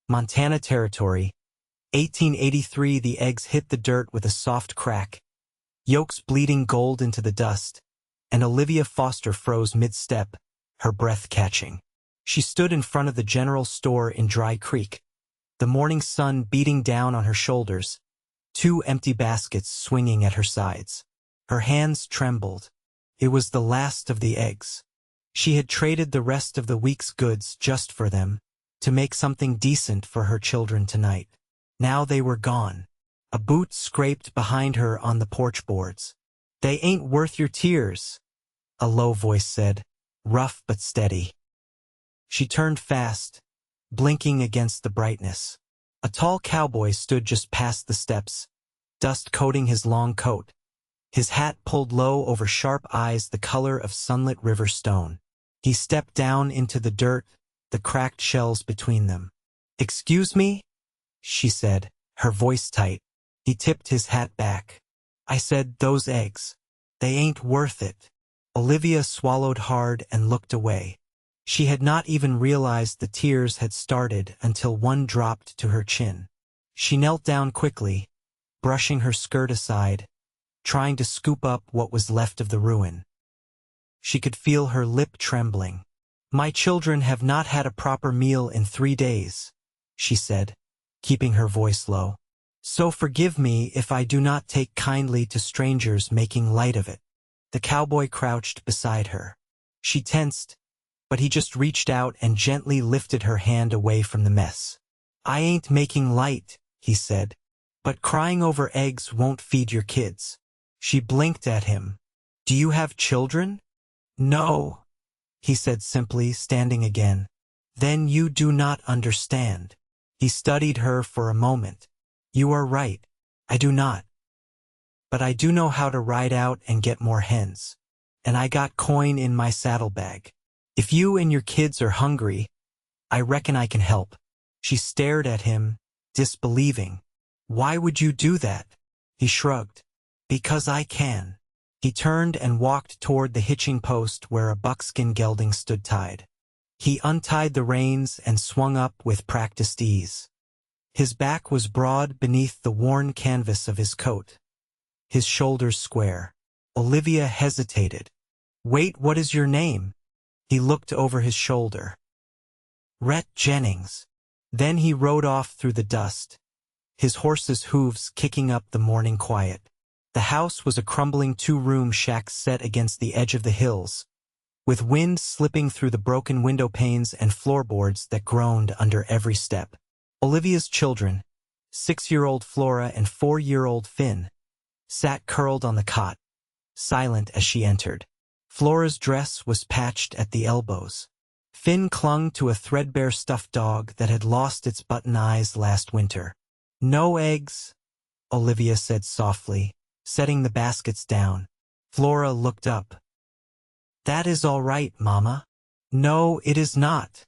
Montana Territory, 1883. The eggs hit the dirt with a soft crack, yolks bleeding gold into the dust, and Olivia Foster froze mid-step, her breath catching. She stood in front of the general store in Dry Creek, the morning sun beating down on her shoulders, two empty baskets swinging at her sides. Her hands trembled. It was the last of the eggs. She had traded the rest of the week's goods just for them, to make something decent for her children tonight. Now they were gone. A boot scraped behind her on the porch boards. "They ain't worth your tears," a low voice said, rough but steady. She turned fast, blinking against the brightness. A tall cowboy stood just past the steps, dust coating his long coat, his hat pulled low over sharp eyes the color of sunlit river stone. He stepped down into the dirt, the cracked shells between them. "Excuse me?" she said, her voice tight. He tipped his hat back. "I said those eggs. They ain't worth it." Olivia swallowed hard and looked away. She had not even realized the tears had started until one dropped to her chin. She knelt down quickly, brushing her skirt aside, trying to scoop up what was left of the ruin. She could feel her lip trembling. "My children have not had a proper meal in 3 days," she said, keeping her voice low. "So forgive me if I do not take kindly to strangers making light of it." The cowboy crouched beside her. She tensed, but he just reached out and gently lifted her hand away from the mess. "I ain't making light," he said, "but crying over eggs won't feed your kids." She blinked at him. "Do you have children?" "No," he said simply, standing again. "Then you do not understand." He studied her for a moment. "You are right. I do not. But I do know how to ride out and get more hens. And I got coin in my saddlebag. If you and your kids are hungry, I reckon I can help." She stared at him, disbelieving. "Why would you do that?" He shrugged. "Because I can." He turned and walked toward the hitching post where a buckskin gelding stood tied. He untied the reins and swung up with practiced ease. His back was broad beneath the worn canvas of his coat, his shoulders square. Olivia hesitated. "Wait, what is your name?" He looked over his shoulder. "Rhett Jennings." Then he rode off through the dust, his horse's hooves kicking up the morning quiet. The house was a crumbling 2-room shack set against the edge of the hills, with wind slipping through the broken window panes and floorboards that groaned under every step. Olivia's children, 6-year-old Flora and 4-year-old Finn, sat curled on the cot, silent as she entered. Flora's dress was patched at the elbows. Finn clung to a threadbare stuffed dog that had lost its button eyes last winter. "No eggs," Olivia said softly, setting the baskets down. Flora looked up. "That is all right, Mama." "No, it is not,"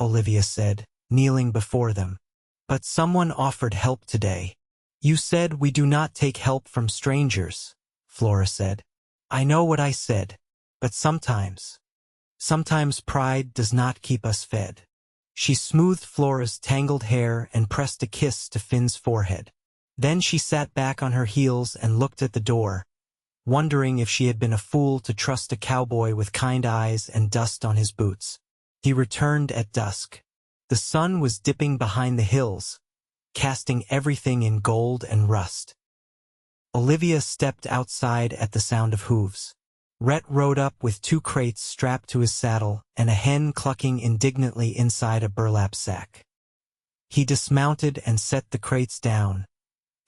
Olivia said, kneeling before them. "But someone offered help today." "You said we do not take help from strangers," Flora said. "I know what I said, but sometimes pride does not keep us fed." She smoothed Flora's tangled hair and pressed a kiss to Finn's forehead. Then she sat back on her heels and looked at the door, wondering if she had been a fool to trust a cowboy with kind eyes and dust on his boots. He returned at dusk. The sun was dipping behind the hills, casting everything in gold and rust. Olivia stepped outside at the sound of hooves. Rhett rode up with 2 crates strapped to his saddle and a hen clucking indignantly inside a burlap sack. He dismounted and set the crates down,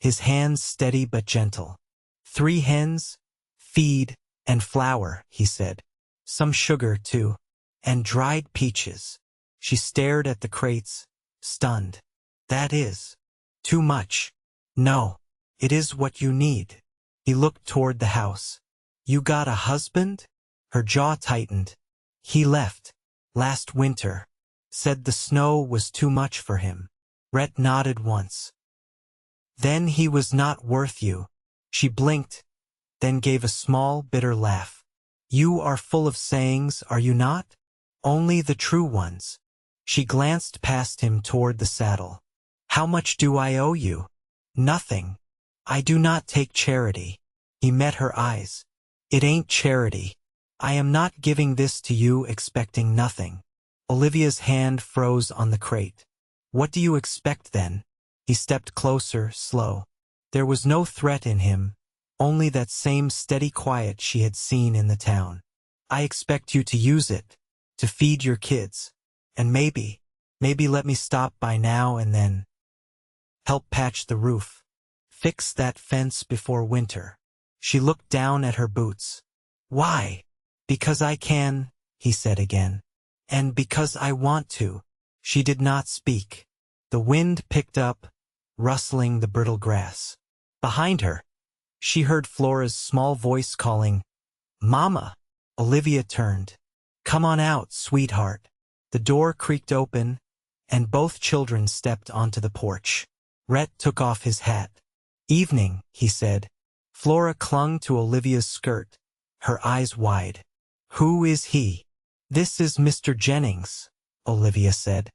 his hands steady but gentle. 3 hens, feed, and flour, he said. Some sugar, too, and dried peaches. She stared at the crates, stunned. "That is too much." "No, it is what you need." He looked toward the house. "You got a husband?" Her jaw tightened. "He left last winter. Said the snow was too much for him." Rhett nodded once. "Then he was not worth you." She blinked, then gave a small, bitter laugh. "You are full of sayings, are you not? Only the true ones." She glanced past him toward the saddle. How much do I owe you? Nothing. I do not take charity. He met her eyes. It ain't charity. I am not giving this to you expecting nothing. Olivia's hand froze on the crate. What do you expect then? He stepped closer, slow. There was no threat in him, only that same steady quiet she had seen in the town. I expect you to use it, to feed your kids, and maybe let me stop by now and then. Help patch the roof. Fix that fence before winter. She looked down at her boots. Why? Because I can, he said again. And because I want to. She did not speak. The wind picked up, rustling the brittle grass. Behind her, she heard Flora's small voice calling, Mama! Olivia turned. Come on out, sweetheart. The door creaked open, and both children stepped onto the porch. Rhett took off his hat. Evening, he said. Flora clung to Olivia's skirt, her eyes wide. Who is he? This is Mr. Jennings, Olivia said.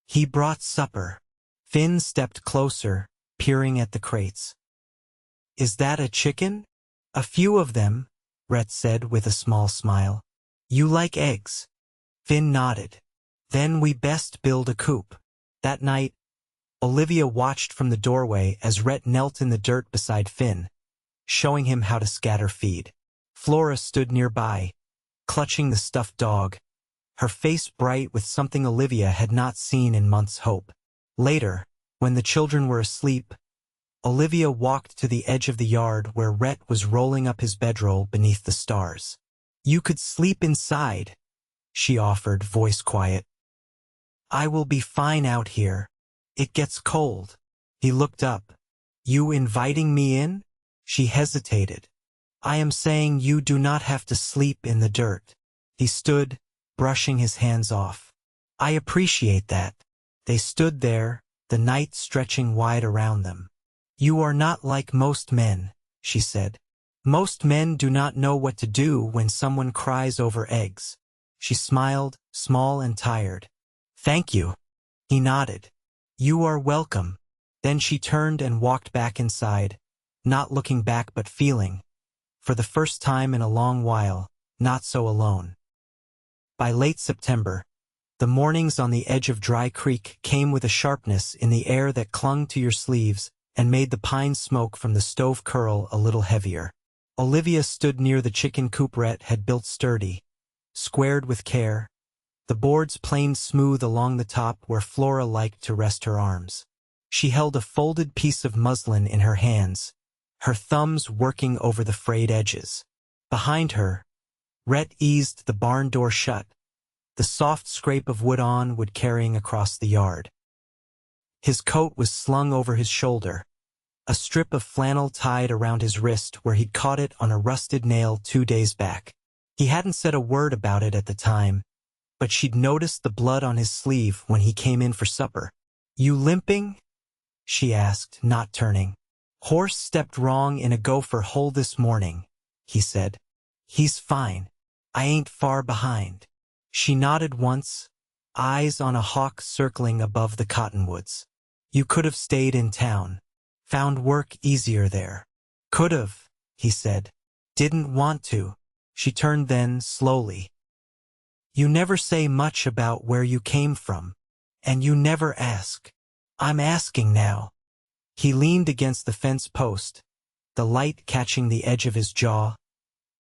He brought supper. Finn stepped closer, peering at the crates. Is that a chicken? A few of them, Rhett said with a small smile. You like eggs? Finn nodded. Then we best build a coop. That night, Olivia watched from the doorway as Rhett knelt in the dirt beside Finn, showing him how to scatter feed. Flora stood nearby, clutching the stuffed dog, her face bright with something Olivia had not seen in months' hope. Later, when the children were asleep, Olivia walked to the edge of the yard where Rhett was rolling up his bedroll beneath the stars. You could sleep inside, she offered, voice quiet. I will be fine out here. It gets cold. He looked up. You inviting me in? She hesitated. I am saying you do not have to sleep in the dirt. He stood, brushing his hands off. I appreciate that. They stood there, the night stretching wide around them. You are not like most men, she said. Most men do not know what to do when someone cries over eggs. She smiled, small and tired. Thank you. He nodded. You are welcome. Then she turned and walked back inside, not looking back but feeling, for the first time in a long while, not so alone. By late September, the mornings on the edge of Dry Creek came with a sharpness in the air that clung to your sleeves and made the pine smoke from the stove curl a little heavier. Olivia stood near the chicken coop Rhett had built sturdy, squared with care, the boards planed smooth along the top where Flora liked to rest her arms. She held a folded piece of muslin in her hands, her thumbs working over the frayed edges. Behind her, Rhett eased the barn door shut, the soft scrape of wood on wood carrying across the yard. His coat was slung over his shoulder, a strip of flannel tied around his wrist where he'd caught it on a rusted nail 2 days back. He hadn't said a word about it at the time, but she'd noticed the blood on his sleeve when he came in for supper. You limping? She asked, not turning. Horse stepped wrong in a gopher hole this morning, he said. He's fine. I ain't far behind. She nodded once, eyes on a hawk circling above the cottonwoods. You could have stayed in town. Found work easier there. Could have, he said. Didn't want to. She turned then, slowly. You never say much about where you came from, and you never ask. I'm asking now. He leaned against the fence post, the light catching the edge of his jaw,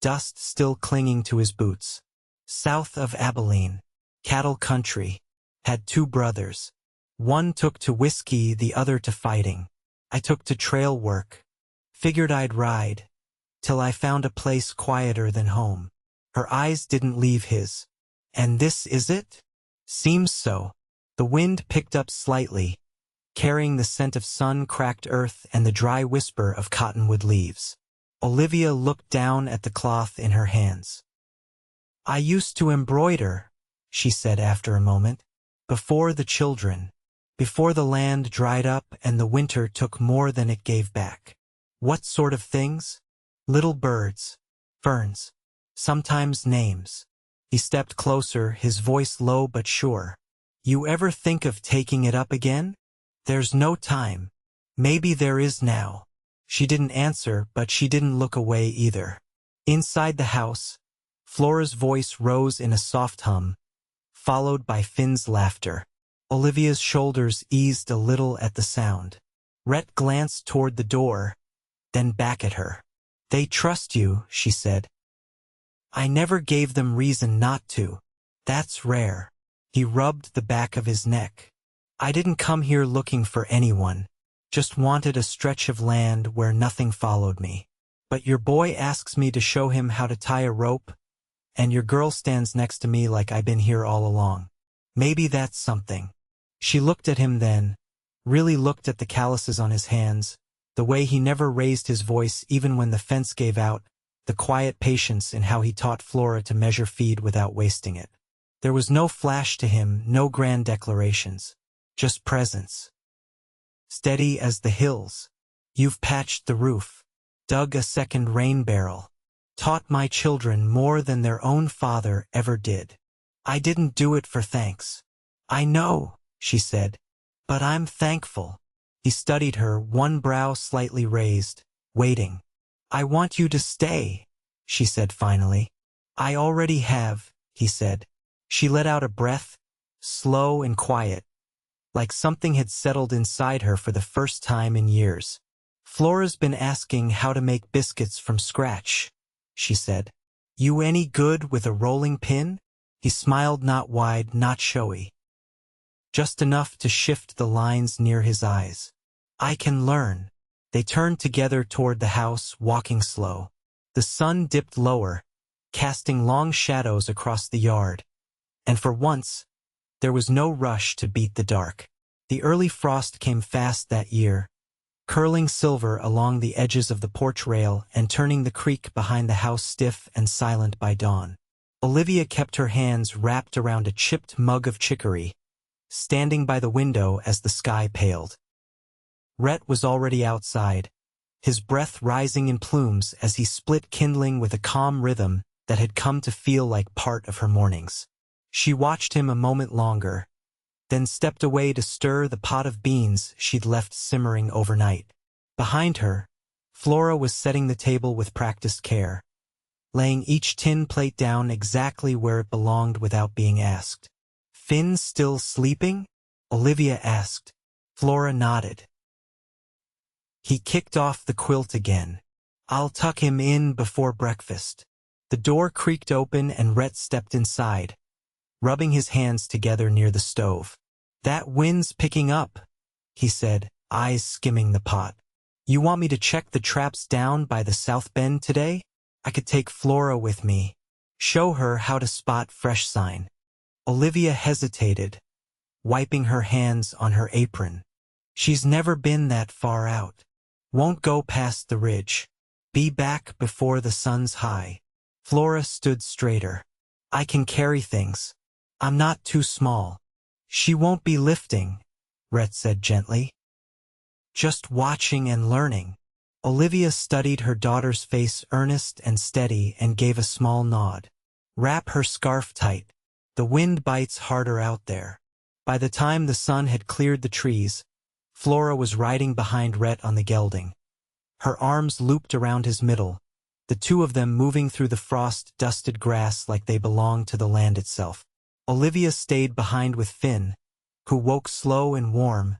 dust still clinging to his boots. South of Abilene, cattle country, had 2 brothers. One took to whiskey, the other to fighting. I took to trail work. Figured I'd ride, till I found a place quieter than home. Her eyes didn't leave his. And this is it? Seems so. The wind picked up slightly, carrying the scent of sun-cracked earth and the dry whisper of cottonwood leaves. Olivia looked down at the cloth in her hands. I used to embroider, she said after a moment, before the children, before the land dried up and the winter took more than it gave back. What sort of things? Little birds, ferns, sometimes names. He stepped closer, his voice low but sure. You ever think of taking it up again? There's no time. Maybe there is now. She didn't answer, but she didn't look away either. Inside the house, Flora's voice rose in a soft hum, followed by Finn's laughter. Olivia's shoulders eased a little at the sound. Rhett glanced toward the door, then back at her. They trust you, she said. I never gave them reason not to. That's rare. He rubbed the back of his neck. I didn't come here looking for anyone. Just wanted a stretch of land where nothing followed me. But your boy asks me to show him how to tie a rope, and your girl stands next to me like I've been here all along. Maybe that's something. She looked at him then, really looked at the calluses on his hands, the way he never raised his voice even when the fence gave out, the quiet patience in how he taught Flora to measure feed without wasting it. There was no flash to him, no grand declarations, just presence. Steady as the hills. You've patched the roof, dug a second rain barrel, taught my children more than their own father ever did. I didn't do it for thanks. I know, she said, but I'm thankful. He studied her, one brow slightly raised, waiting. I want you to stay, she said finally. I already have, he said. She let out a breath, slow and quiet, like something had settled inside her for the first time in years. Flora's been asking how to make biscuits from scratch, she said. You any good with a rolling pin? He smiled, not wide, not showy. Just enough to shift the lines near his eyes. I can learn. They turned together toward the house, walking slow. The sun dipped lower, casting long shadows across the yard. And for once, there was no rush to beat the dark. The early frost came fast that year, curling silver along the edges of the porch rail and turning the creek behind the house stiff and silent by dawn. Olivia kept her hands wrapped around a chipped mug of chicory, standing by the window as the sky paled. Rhett was already outside, his breath rising in plumes as he split kindling with a calm rhythm that had come to feel like part of her mornings. She watched him a moment longer, then stepped away to stir the pot of beans she'd left simmering overnight. Behind her, Flora was setting the table with practiced care, laying each tin plate down exactly where it belonged without being asked. Finn still sleeping? Olivia asked. Flora nodded. He kicked off the quilt again. I'll tuck him in before breakfast. The door creaked open and Rhett stepped inside, rubbing his hands together near the stove. That wind's picking up, he said, eyes skimming the pot. You want me to check the traps down by the south bend today? I could take Flora with me, show her how to spot fresh sign. Olivia hesitated, wiping her hands on her apron. She's never been that far out. Won't go past the ridge. Be back before the sun's high. Flora stood straighter. I can carry things. I'm not too small. She won't be lifting, Rhett said gently. Just watching and learning. Olivia studied her daughter's face, earnest and steady, and gave a small nod. Wrap her scarf tight. The wind bites harder out there. By the time the sun had cleared the trees, Flora was riding behind Rhett on the gelding. Her arms looped around his middle, the two of them moving through the frost-dusted grass like they belonged to the land itself. Olivia stayed behind with Finn, who woke slow and warm,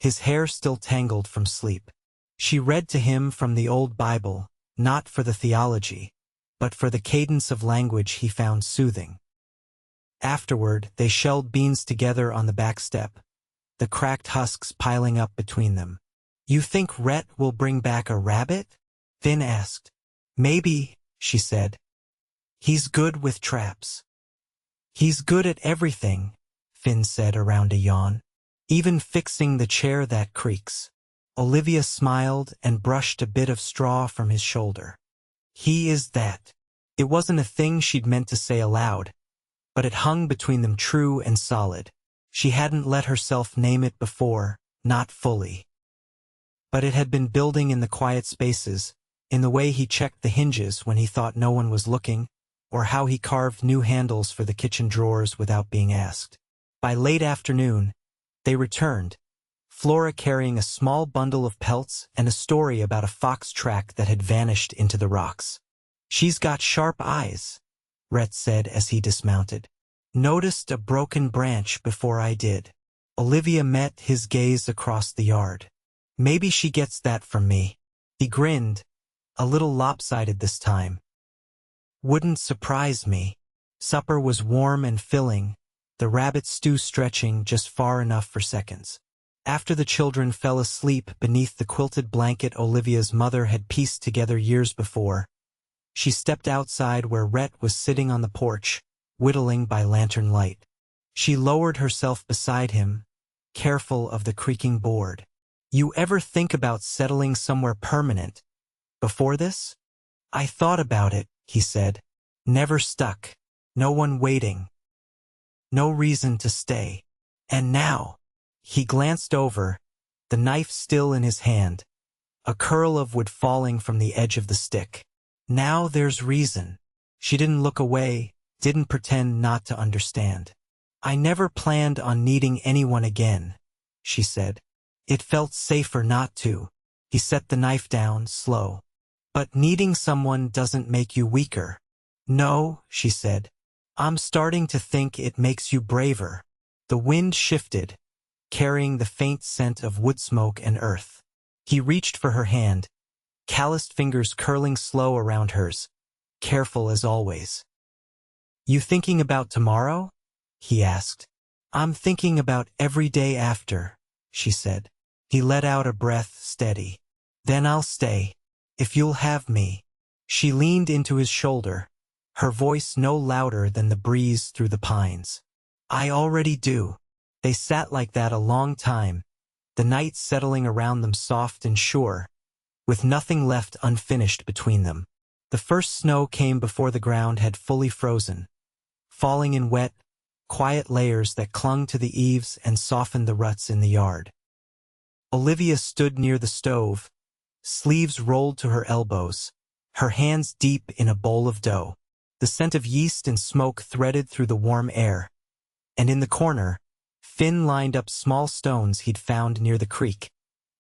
his hair still tangled from sleep. She read to him from the old Bible, not for the theology, but for the cadence of language he found soothing. Afterward, they shelled beans together on the back step, the cracked husks piling up between them. You think Rhett will bring back a rabbit? Finn asked. Maybe, she said. He's good with traps. He's good at everything, Finn said around a yawn. Even fixing the chair that creaks. Olivia smiled and brushed a bit of straw from his shoulder. He is that. It wasn't a thing she'd meant to say aloud, but it hung between them true and solid. She hadn't let herself name it before, not fully. But it had been building in the quiet spaces, in the way he checked the hinges when he thought no one was looking, or how he carved new handles for the kitchen drawers without being asked. By late afternoon, they returned, Flora carrying a small bundle of pelts and a story about a fox track that had vanished into the rocks. "She's got sharp eyes," Rhett said as he dismounted. "Noticed a broken branch before I did." Olivia met his gaze across the yard. "Maybe she gets that from me." He grinned, a little lopsided this time. "Wouldn't surprise me." Supper was warm and filling, the rabbit stew stretching just far enough for seconds. After the children fell asleep beneath the quilted blanket Olivia's mother had pieced together years before, she stepped outside where Rhett was sitting on the porch, whittling by lantern light. She lowered herself beside him, careful of the creaking board. "You ever think about settling somewhere permanent? Before this?" "I thought about it," he said. "Never stuck. No one waiting. No reason to stay. And now," he glanced over, the knife still in his hand, a curl of wood falling from the edge of the stick. "Now there's reason." She didn't look away, didn't pretend not to understand. "I never planned on needing anyone again," she said. "It felt safer not to." He set the knife down, slow. "But needing someone doesn't make you weaker." "No," she said. "I'm starting to think it makes you braver." The wind shifted, carrying the faint scent of wood smoke and earth. He reached for her hand, calloused fingers curling slow around hers, careful as always. "You thinking about tomorrow?" he asked. "I'm thinking about every day after," she said. He let out a breath, steady. "Then I'll stay, if you'll have me." She leaned into his shoulder, her voice no louder than the breeze through the pines. "I already do." They sat like that a long time, the night settling around them soft and sure, with nothing left unfinished between them. The first snow came before the ground had fully frozen, falling in wet, quiet layers that clung to the eaves and softened the ruts in the yard. Olivia stood near the stove, sleeves rolled to her elbows, her hands deep in a bowl of dough. The scent of yeast and smoke threaded through the warm air, and in the corner, Finn lined up small stones he'd found near the creek,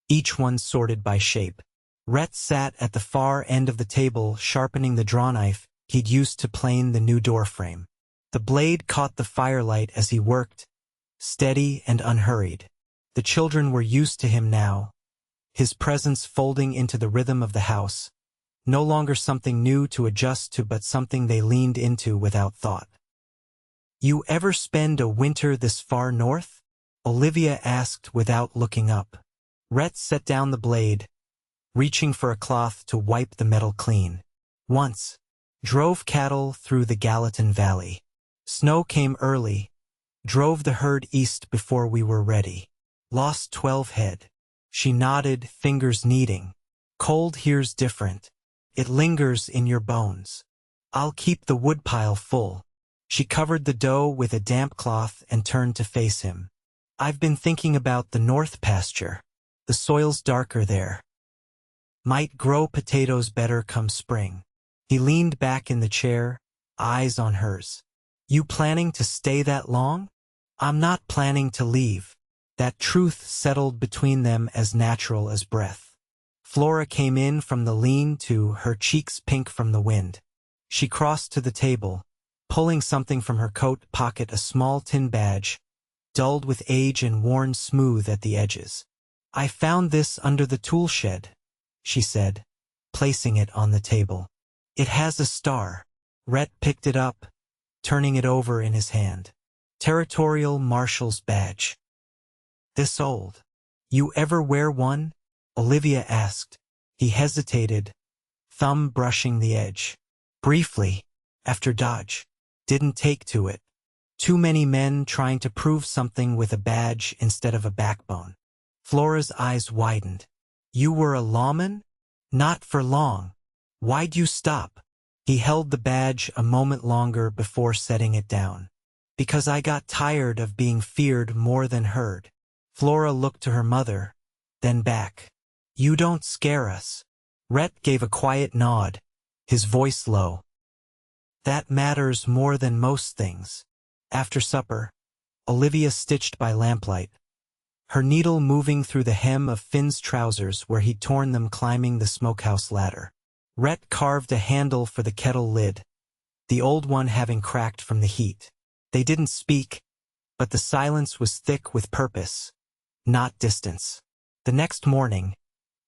each one sorted by shape. Rhett sat at the far end of the table sharpening the drawknife he'd used to plane the new doorframe. The blade caught the firelight as he worked, steady and unhurried. The children were used to him now, his presence folding into the rhythm of the house, no longer something new to adjust to but something they leaned into without thought. "You ever spend a winter this far north?" Olivia asked without looking up. Rhett set down the blade, reaching for a cloth to wipe the metal clean. "Once. Drove cattle through the Gallatin Valley. Snow came early, drove the herd east before we were ready. Lost 12 head. She nodded, fingers kneading. "Cold here's different. It lingers in your bones. I'll keep the woodpile full." She covered the dough with a damp cloth and turned to face him. "I've been thinking about the north pasture. The soil's darker there. Might grow potatoes better come spring." He leaned back in the chair, eyes on hers. "You planning to stay that long?" "I'm not planning to leave." That truth settled between them as natural as breath. Flora came in from the lean-to, her cheeks pink from the wind. She crossed to the table, pulling something from her coat pocket, a small tin badge, dulled with age and worn smooth at the edges. "I found this under the tool shed," she said, placing it on the table. "It has a star." Rhett picked it up, turning it over in his hand. "Territorial Marshal's badge. This old. You ever wear one?" Olivia asked. He hesitated, thumb brushing the edge. "Briefly, after Dodge. Didn't take to it. Too many men trying to prove something with a badge instead of a backbone." Flora's eyes widened. "You were a lawman?" "Not for long." "Why'd you stop?" He held the badge a moment longer before setting it down. "Because I got tired of being feared more than heard." Flora looked to her mother, then back. "You don't scare us." Rhett gave a quiet nod, his voice low. "That matters more than most things." After supper, Olivia stitched by lamplight, her needle moving through the hem of Finn's trousers where he'd torn them climbing the smokehouse ladder. Rhett carved a handle for the kettle lid, the old one having cracked from the heat. They didn't speak, but the silence was thick with purpose, not distance. The next morning,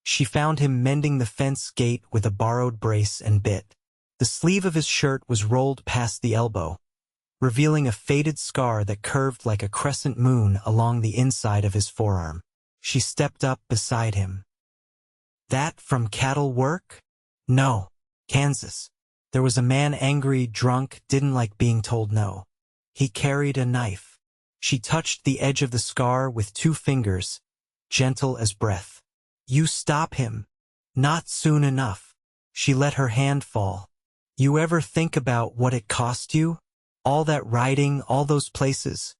she found him mending the fence gate with a borrowed brace and bit. The sleeve of his shirt was rolled past the elbow, revealing a faded scar that curved like a crescent moon along the inside of his forearm. She stepped up beside him. "That from cattle work?" "No, Kansas." There was a man angry, drunk, didn't like being told no. He carried a knife. She touched the edge of the scar with 2 fingers, gentle as breath. "You stop him." "Not soon enough." She let her hand fall. "You ever think about what it cost you? All that riding, all those places?"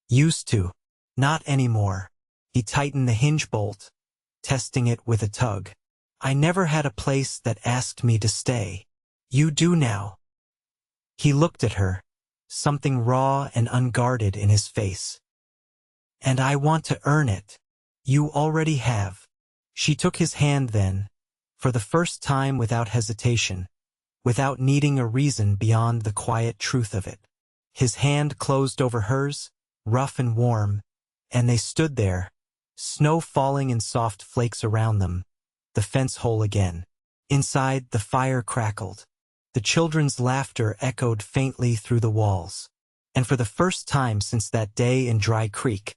"Used to. Not anymore." He tightened the hinge bolt, testing it with a tug. "I never had a place that asked me to stay. You do now." He looked at her, something raw and unguarded in his face. "And I want to earn it." "You already have." She took his hand then, for the first time without hesitation, without needing a reason beyond the quiet truth of it. His hand closed over hers, rough and warm, and they stood there, snow falling in soft flakes around them, the fence hole again. Inside, the fire crackled. The children's laughter echoed faintly through the walls. And for the first time since that day in Dry Creek,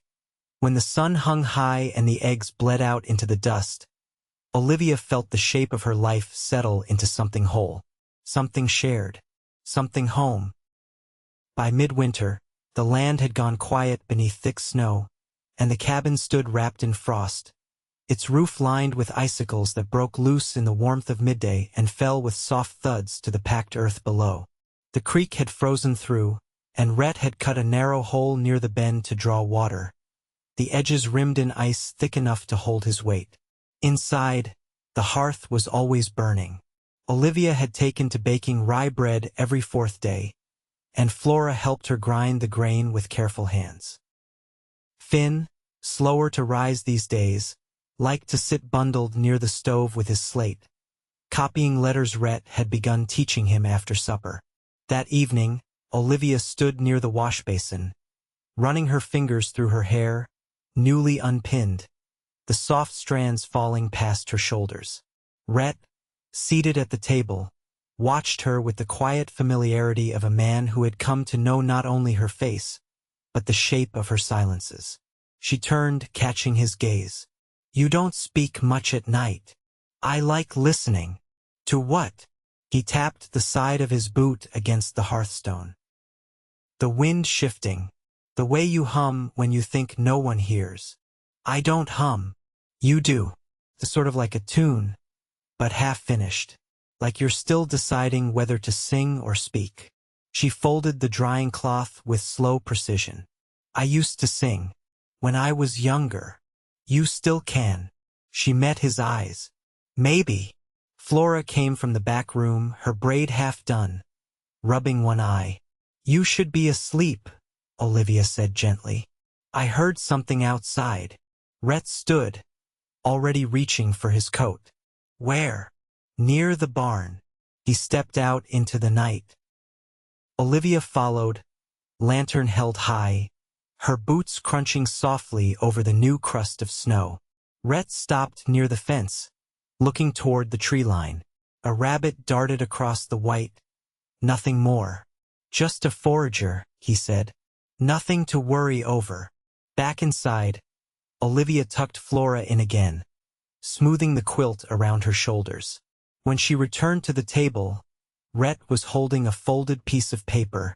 when the sun hung high and the eggs bled out into the dust, Olivia felt the shape of her life settle into something whole, something shared, something home. By midwinter, the land had gone quiet beneath thick snow, and the cabin stood wrapped in frost, its roof lined with icicles that broke loose in the warmth of midday and fell with soft thuds to the packed earth below. The creek had frozen through, and Rhett had cut a narrow hole near the bend to draw water, the edges rimmed in ice thick enough to hold his weight. Inside, the hearth was always burning. Olivia had taken to baking rye bread every 4th day, and Flora helped her grind the grain with careful hands. Finn, slower to rise these days, liked to sit bundled near the stove with his slate, copying letters Rhett had begun teaching him after supper. That evening, Olivia stood near the wash basin, running her fingers through her hair, newly unpinned, the soft strands falling past her shoulders. Rhett, seated at the table, watched her with the quiet familiarity of a man who had come to know not only her face, but the shape of her silences. She turned, catching his gaze. "You don't speak much at night." "I like listening." "To what?" He tapped the side of his boot against the hearthstone. "The wind shifting. The way you hum when you think no one hears." "I don't hum." "You do. It's sort of like a tune, but half-finished. Like you're still deciding whether to sing or speak." She folded the drying cloth with slow precision. "I used to sing. When I was younger." "You still can." She met his eyes. "Maybe." Flora came from the back room, her braid half done, rubbing one eye. "You should be asleep," Olivia said gently. "I heard something outside." Rhett stood, already reaching for his coat. "Where?" "Near the barn." He stepped out into the night. Olivia followed, lantern held high, her boots crunching softly over the new crust of snow. Rhett stopped near the fence, looking toward the tree line. A rabbit darted across the white. "Nothing more." "Just a forager," he said. "Nothing to worry over." Back inside, Olivia tucked Flora in again, smoothing the quilt around her shoulders. When she returned to the table, Rhett was holding a folded piece of paper,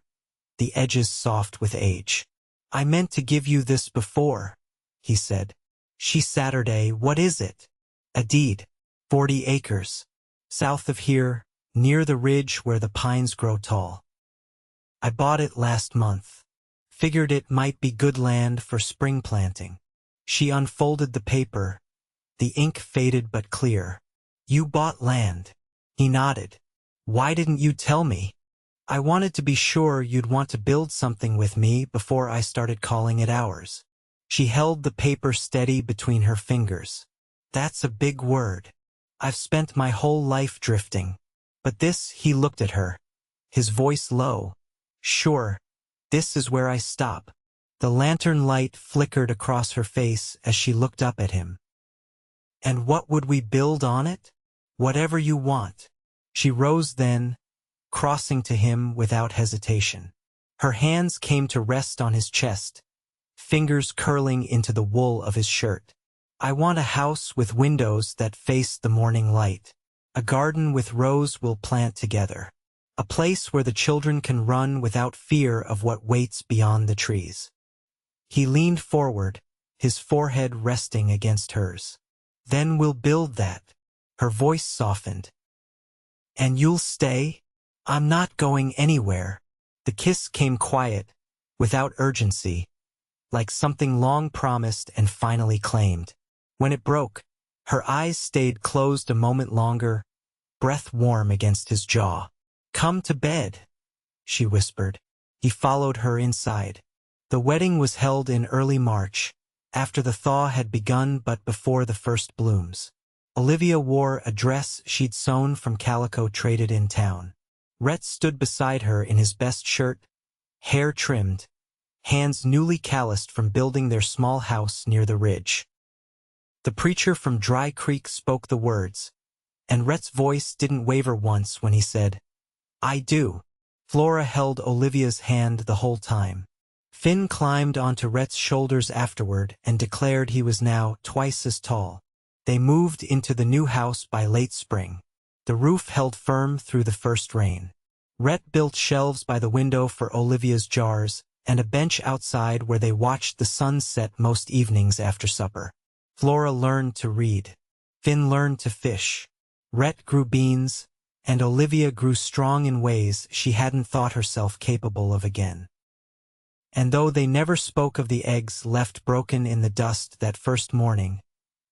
the edges soft with age. "I meant to give you this before," he said. "She Saturday, what is it?" "A deed. 40 acres. South of here, near the ridge where the pines grow tall. I bought it last month. Figured it might be good land for spring planting." She unfolded the paper, the ink faded but clear. "You bought land." He nodded. "Why didn't you tell me?" I wanted to be sure you'd want to build something with me before I started calling it ours. She held the paper steady between her fingers. That's a big word. I've spent my whole life drifting. But this, he looked at her, his voice low. Sure, this is where I stop. The lantern light flickered across her face as she looked up at him. And what would we build on it? Whatever you want. She rose then, crossing to him without hesitation. Her hands came to rest on his chest, fingers curling into the wool of his shirt. I want a house with windows that face the morning light. A garden with rows we'll plant together. A place where the children can run without fear of what waits beyond the trees. He leaned forward, his forehead resting against hers. Then we'll build that. Her voice softened. And you'll stay? I'm not going anywhere. The kiss came quiet, without urgency, like something long promised and finally claimed. When it broke, her eyes stayed closed a moment longer, breath warm against his jaw. Come to bed, she whispered. He followed her inside. The wedding was held in early March, after the thaw had begun but before the first blooms. Olivia wore a dress she'd sewn from calico traded in town. Rhett stood beside her in his best shirt, hair trimmed, hands newly calloused from building their small house near the ridge. The preacher from Dry Creek spoke the words, and Rhett's voice didn't waver once when he said, I do. Flora held Olivia's hand the whole time. Finn climbed onto Rhett's shoulders afterward and declared he was now twice as tall. They moved into the new house by late spring. The roof held firm through the first rain. Rhett built shelves by the window for Olivia's jars and a bench outside where they watched the sun set most evenings after supper. Flora learned to read. Finn learned to fish. Rhett grew beans, and Olivia grew strong in ways she hadn't thought herself capable of again. And though they never spoke of the eggs left broken in the dust that first morning,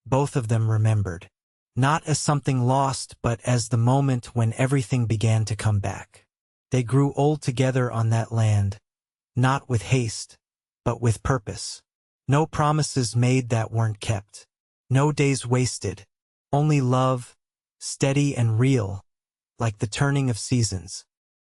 both of them remembered. Not as something lost, but as the moment when everything began to come back. They grew old together on that land, not with haste, but with purpose. No promises made that weren't kept. No days wasted. Only love, steady and real, like the turning of seasons.